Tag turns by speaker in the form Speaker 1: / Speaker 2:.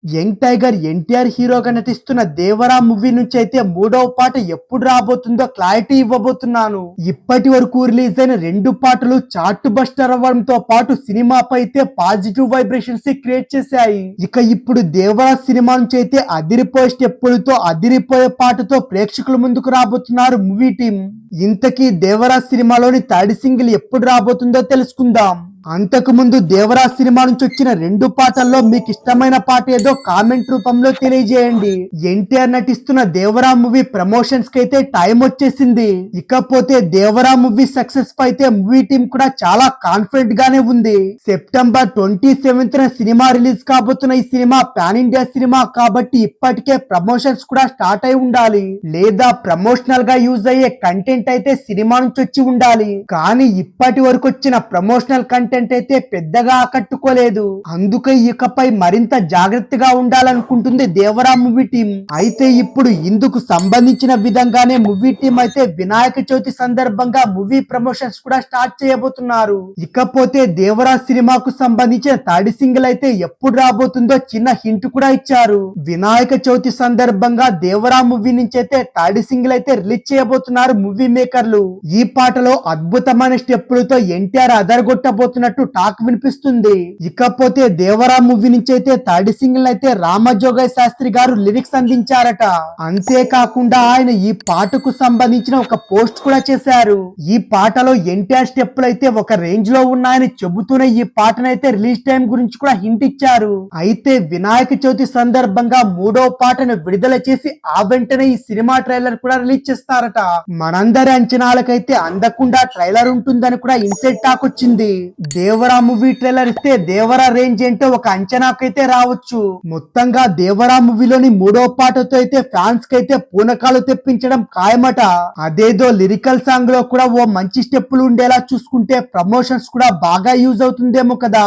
Speaker 1: Young tiger NTR హీరోగా నటిస్తున్న Devara movie నుంచి అయితే మూడవ పాట ఎప్పుడు రాబోతుందో క్లారిటీ ఇవ్వబోతున్నాను. ఇప్పటి వరకు రిలీజ్ అయిన 2 పాటలు చార్ట్ బస్టర్ అవ్వడంతో పాటు సినిమాపై అయితే పాజిటివ్ వైబ్రేషన్స్ క్రియేట్ చేశాయి. ఇక ఇప్పుడు దేవరా సినిమా నుంచి అయితే అదిరిపోయే స్టెప్పులతో అదిరిపోయే పాటతో ప్రేక్షకుల ముందుకు రాబోతున్నారు మూవీ టీం. ఇంతకీ దేవరా సినిమాలోని థర్డ్ సింగిల్ ఎప్పుడు రాబోతుందో తెలుసుకుందాం. అంతకు ముందు దేవరా సినిమా నుంచి వచ్చిన 2 పాటల్లో మీకు ఇష్టమైన పాట ఏదో కామెంట్ రూపంలో తెలియజేయండి. ఎన్టీఆర్ నటిస్తున్న దేవరా మూవీ ప్రమోషన్స్ కి అయితే టైం వచ్చేసింది. ఇకపోతే దేవరా మూవీ సక్సెస్ పై అయితే మూవీ టీం కూడా చాలా కాన్ఫిడెంట్ గానే ఉంది. సెప్టెంబర్ 27న సినిమా రిలీజ్ కాబోతున్న ఈ సినిమా పాన్ ఇండియా సినిమా కాబట్టి ఇప్పటికే ప్రమోషన్స్ కూడా స్టార్ట్ అయి ఉండాలి, లేదా ప్రమోషనల్ గా యూజ్ అయ్యే కంటెంట్ అయితే సినిమా నుంచి వచ్చి ఉండాలి. కానీ ఇప్పటి వరకు వచ్చిన ప్రమోషనల్ కంటెంట్ అయితే పెద్దగా ఆకట్టుకోలేదు. అందుకే ఇకపై మరింత జాగ్రత్తగా ఉండాలనుకుంటుంది దేవరా మూవీ టీం. అయితే ఇప్పుడు ఇందుకు సంబంధించిన విధంగానే మూవీ టీం అయితే వినాయక చవితి సందర్భంగా మూవీ ప్రమోషన్స్ కూడా స్టార్ట్ చేయబోతున్నారు. ఇకపోతే దేవరా సినిమాకు సంబంధించిన థర్డ్ సింగిల్ అయితే ఎప్పుడు రాబోతుందో చిన్న హింట్ కూడా ఇచ్చారు. వినాయక చవితి సందర్భంగా దేవరా మూవీ నుంచి అయితే థర్డ్ సింగిల్ అయితే రిలీజ్ చేయబోతున్నారు మూవీ మేకర్లు. ఈ పాటలో అద్భుతమైన స్టెప్పులతో ఎన్టీఆర్ అదరగొట్టబోతున్నారు టాక్ వినిపిస్తుంది. ఇకపోతే దేవరా మూవీ నుంచి అయితే థర్డ్ సింగిల్ అయితే రామజోగయ్య శాస్త్రి గారు లిరిక్స్ అందించారట. అంతేకాకుండా ఆయన ఈ పాటకు సంబంధించిన ఒక పోస్ట్ కూడా చేశారు. ఈ పాటలో ఎన్టీఆర్ స్టెప్పులు అయితే ఒక రేంజ్ లో ఉన్నాయని చెబుతూనే ఈ పాటనైతే రిలీజ్ టైం గురించి కూడా హింట్ ఇచ్చారు. అయితే వినాయక చవితి సందర్భంగా మూడో పాటను విడుదల చేసి ఆ వెంటనే ఈ సినిమా ట్రైలర్ కూడా రిలీజ్ చేస్తారట. మనందరి అంచనాలకైతే అందకుండా ట్రైలర్ ఉంటుందని కూడా ఇన్సైడ్ టాక్ వచ్చింది. దేవరా మూవీ ట్రైలర్ ఇస్తే దేవరా రేంజ్ ఏంటో ఒక అంచనాకైతే రావచ్చు. మొత్తంగా దేవరా మూవీలోని మూడో పాటతో అయితే ఫ్యాన్స్ కి అయితే పూనకాలు తెప్పించడం ఖాయమట. అదేదో లిరికల్ సాంగ్ లో కూడా ఓ మంచి స్టెప్పులు ఉండేలా చూసుకుంటే ప్రమోషన్స్ కూడా బాగా యూజ్ అవుతుందేమో కదా.